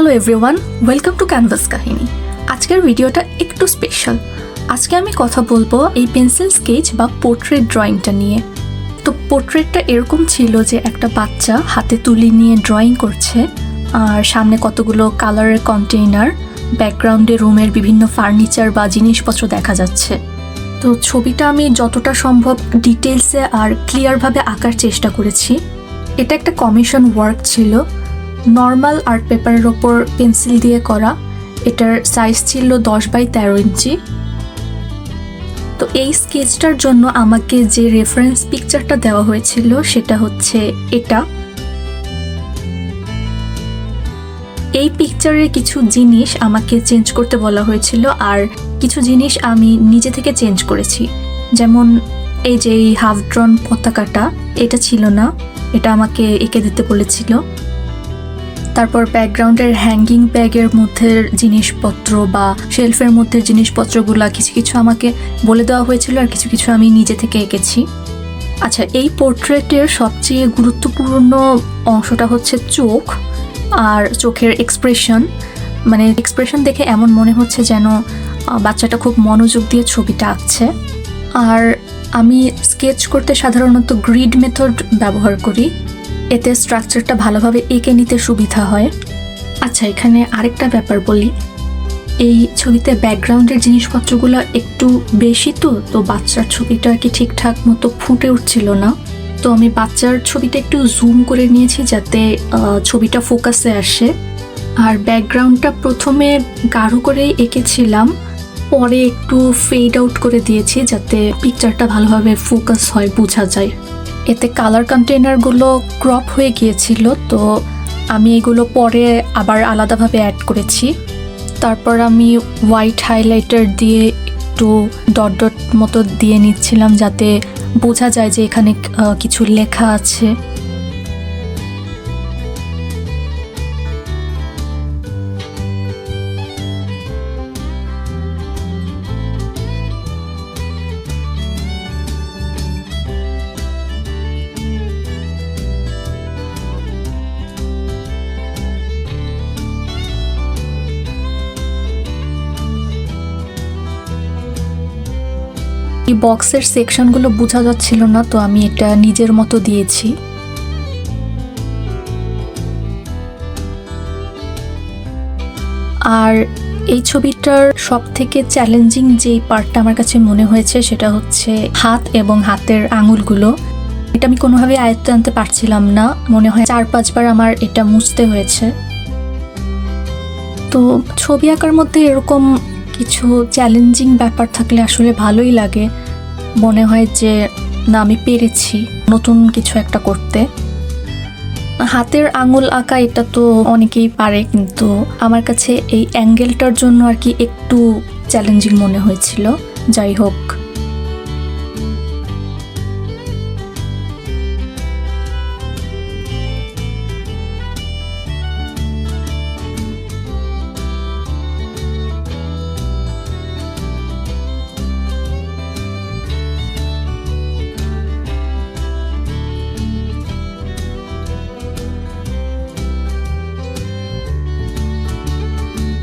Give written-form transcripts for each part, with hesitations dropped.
Hello everyone, welcome to canvas কাহিনী। আজকের ভিডিওটা একটু স্পেশাল। আজকে আমি কথা বলবো এই পেন্সিল স্কেচ বা পোর্ট্রেট ড্রয়িংটা নিয়ে। তো পোর্ট্রেটটা এরকম ছিল যে একটা বাচ্চা হাতে তুলি নিয়ে ড্রয়িং করছে, আর সামনে কতগুলো কালারের কন্টেইনার, ব্যাকগ্রাউন্ডে রুমের বিভিন্ন ফার্নিচার বা জিনিসপত্র দেখা যাচ্ছে। তো ছবিটা আমি যতটা সম্ভব ডিটেলসে আর ক্লিয়ারভাবে আঁকার চেষ্টা করেছি। এটা একটা কমিশন ওয়ার্ক ছিল, নর্মাল আর্ট পেপারের ওপর পেন্সিল দিয়ে করা। এটার সাইজ ছিল 10x13 ইঞ্চি। তো এই স্কেচটার জন্য আমাকে যে রেফারেন্স পিকচারটা দেওয়া হয়েছিল সেটা হচ্ছে এটা। এই পিকচারের কিছু জিনিস আমাকে চেঞ্জ করতে বলা হয়েছিল, আর কিছু জিনিস আমি নিজে থেকে চেঞ্জ করেছি। যেমন এই যে হাফ ড্রন পতাকাটা, এটা ছিল না, এটা আমাকে এঁকে দিতে বলেছিল। তারপর ব্যাকগ্রাউন্ডের হ্যাঙ্গিং ব্যাগের মধ্যে জিনিসপত্র বা শেলফের মধ্যে জিনিসপত্রগুলো কিছু কিছু আমাকে বলে দেওয়া হয়েছিল, আর কিছু কিছু আমি নিজে থেকে এঁকেছি। আচ্ছা, এই পোর্ট্রেটের সবচেয়ে গুরুত্বপূর্ণ অংশটা হচ্ছে চোখ আর চোখের এক্সপ্রেশন। মানে এক্সপ্রেশন দেখে এমন মনে হচ্ছে যেন বাচ্চাটা খুব মনোযোগ দিয়ে ছবিটা আঁকছে। আর আমি স্কেচ করতে সাধারণত গ্রিড মেথড ব্যবহার করি, এতে স্ট্রাকচারটা ভালোভাবে এঁকে নিতে সুবিধা হয়। আচ্ছা, এখানে আরেকটা ব্যাপার বলি, এই ছবিতে ব্যাকগ্রাউন্ডের জিনিসপত্রগুলো একটু বেশি, তো বাচ্চার ছবিটা আর কি ঠিকঠাক মতো ফুটে উঠছিল না। তো আমি বাচ্চার ছবিটা একটু জুম করে নিয়েছি যাতে ছবিটা ফোকাসে আসে। আর ব্যাকগ্রাউন্ডটা প্রথমে গাঢ় করেই এঁকেছিলাম, পরে একটু ফেড আউট করে দিয়েছি যাতে পিকচারটা ভালোভাবে ফোকাস হয়, বোঝা যায়। এতে কালার কন্টেইনারগুলো ক্রপ হয়ে গিয়েছিল, তো আমি এগুলো পরে আবার আলাদাভাবে অ্যাড করেছি। তারপর আমি হোয়াইট হাইলাইটার দিয়ে একটু ডট ডট মতো দিয়ে নিচ্ছিলাম যাতে বোঝা যায় যে এখানে কিছু লেখা আছে। এই বক্সের সেকশনগুলো বোঝা যাচ্ছিল না, তো আমি এটা নিজের মতো দিয়েছি। আর এই ছবিটার সব থেকে চ্যালেঞ্জিং যে পার্টটা আমার কাছে মনে হয়েছে সেটা হচ্ছে হাত এবং হাতের আঙুলগুলো। এটা আমি কোনোভাবে আয়ত্তে আনতে পারছিলাম না, মনে হয় 4-5 বার আমার এটা মুছতে হয়েছে। তো ছবি আঁকার মধ্যে এরকম কিছু চ্যালেঞ্জিং ব্যাপার থাকলে আসলে ভালোই লাগে, মনে হয় যে না আমি পেরেছি নতুন কিছু একটা করতে। হাতের আঙুল আঁকা এটা তো অনেকেই পারে, কিন্তু আমার কাছে এই অ্যাঙ্গেলটার জন্য আর কি একটু চ্যালেঞ্জিং মনে হয়েছিল। যাই হোক,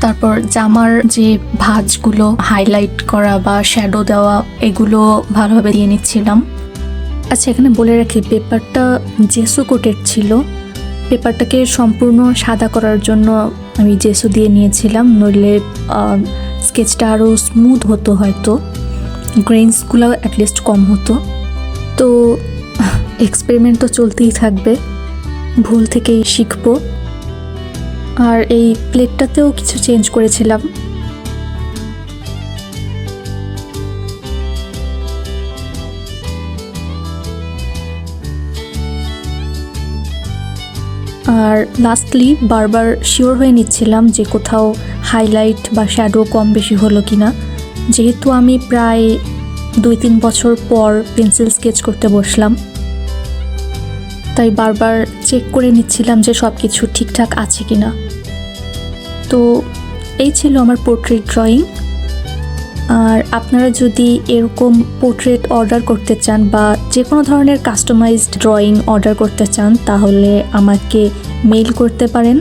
তারপর জামার যে ভাঁজগুলো হাইলাইট করা বা শ্যাডো দেওয়া, এগুলো ভালোভাবে দিয়ে নিচ্ছিলাম। আচ্ছা, এখানে বলে রাখি, পেপারটা জেসো কোটেড ছিল। পেপারটাকে সম্পূর্ণ সাদা করার জন্য আমি জেসো দিয়ে নিয়েছিলাম, নইলে স্কেচটা আরও স্মুথ হতো, হয়তো গ্রেইনসগুলো অ্যাটলিস্ট কম হতো। তো এক্সপেরিমেন্ট তো চলতেই থাকবে, ভুল থেকেই শিখবো। আর এই প্লেটটাতেও কিছু চেঞ্জ করেছিলাম। আর লাস্টলি বারবার শিওর হয়ে নিচ্ছিলাম যে কোথাও হাইলাইট বা শ্যাডো কম বেশি হলো কিনা, যেহেতু আমি প্রায় 2-3 বছর পর পেন্সিল স্কেচ করতে বসলাম, তাই বারবার চেক করে নিচ্ছিলাম যে সব কিছু ঠিকঠাক আছে কিনা। তো এই ছিল আমার পোর্ট্রেট ড্রয়িং। আর আপনারা যদি এরকম পোর্ট্রেট অর্ডার করতে চান বা যে কোনো ধরনের কাস্টমাইজড ড্রয়িং অর্ডার করতে চান, তাহলে আমাকে মেইল করতে পারেন।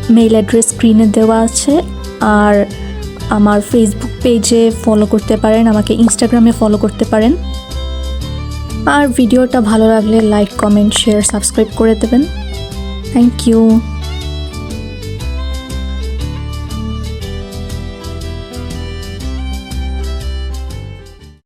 মেইল অ্যাড্রেস স্ক্রিনে দেওয়া আছে। আর আমার ফেসবুক পেজে ফলো করতে পারেন, আমাকে ইনস্টাগ্রামে ফলো করতে পারেন। আর ভিডিওটা ভালো লাগলে লাইক, কমেন্ট, শেয়ার, সাবস্ক্রাইব করে দেবেন। Thank you.